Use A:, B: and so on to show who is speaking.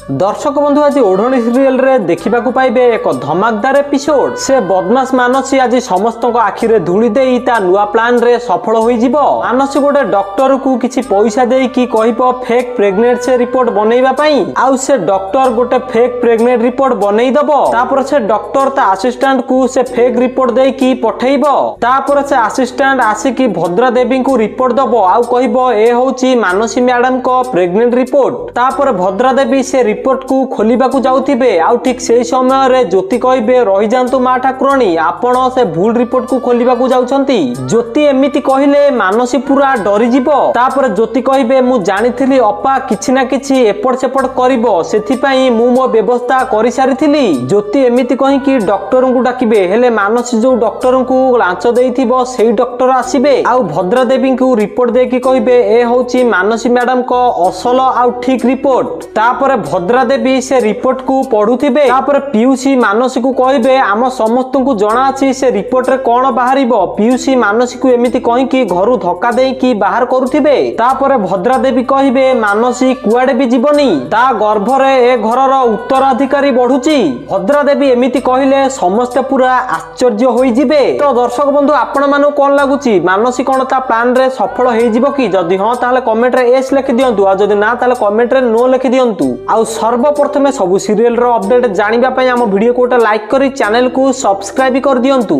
A: दर्शक बंधु आज ओढ़णी सीरियल रे देखा पाइबे एक धमाकदार एपिसोड। से बदमाश मानसी आज समस्त आखिरे धूली देई ता नुआ प्लान रे सफल होई जिवो। मानसी गोटे डॉक्टर को किछि पैसा देई कि कहिबो फेक प्रेग्नेंसी रिपोर्ट बनैबा पई। आउ से डॉक्टर गोटे फेक प्रेग्नेंट रिपोर्ट बनई दबो। तापर से डॉक्टर ता असिस्टेंट को से फेक रिपोर्ट देई कि पठेइबो। तापर से असिस्टेंट आसी कि भद्रा देवी को रिपोर्ट दबो। आउ कहिबो ए होची मानसी मैडम को प्रेग्नेंट रिपोर्ट। तापर भद्रा देवी से रिपोर्ट को खोलिबा को जाउथिबे। आउ ठीक सेही समय रे ज्योति कहिबे रहि जांतु मा ठाकुराणी आपण से भूल रिपोर्ट को खोलिबा को जाउछंती। ज्योति एमिति कहिले मानसी पूरा डरी जिवो। तापर ज्योति कहिबे मु जानिथिली अपा किछि ना किछि एपड़ सेपड़ करिवो सेथि पई मु मो व्यवस्था करि सारिथिली। ज्योति एमिति कहि कि डॉक्टर को डाकिबे हेले मानसी जो डॉक्टर को लांच देइथिबो सेही डॉक्टर आसीबे। आउ भद्रा देवी को रिपोर्ट दे कि कहिबे ए होची मानसी मैडम को असल आउ ठीक रिपोर्ट। तापर भद्रा देवी से रिपोर्ट को पढ़ुथिबे। तापर पीयूसी मानसी को कहिबे आम समस्त को जणा अछि से रिपोर्ट रे कोन बाहरिबो। पीयूसी मानसी को एमिति कहि कि घरु धक्का देई कि बाहर करूथिबे। तापर भद्रा देवी कहिबे मानसी कुआडे भी जीवनी ता गर्भ रे ए घरर उत्तराधिकारी बढ़ुची। भद्रा देवी एमिति कहिले समस्त पूरा आश्चर्य होई जिबे। तो दर्शक बंधु आपण मानु कोन लागुची मानसी कोन ता प्लान रे सफल होई जिवो कि? जदि हां ताले कमेंट रे एस लिखि दियंतु। आ जदि ना ताले कमेंट रे नो लिखि दियंतु। आउ सर्वप्रथमे सबु सीरियल रो अपडेट जानिबा पई हम वीडियो को लाइक करी चैनल को सब्सक्राइब कर दियंतु।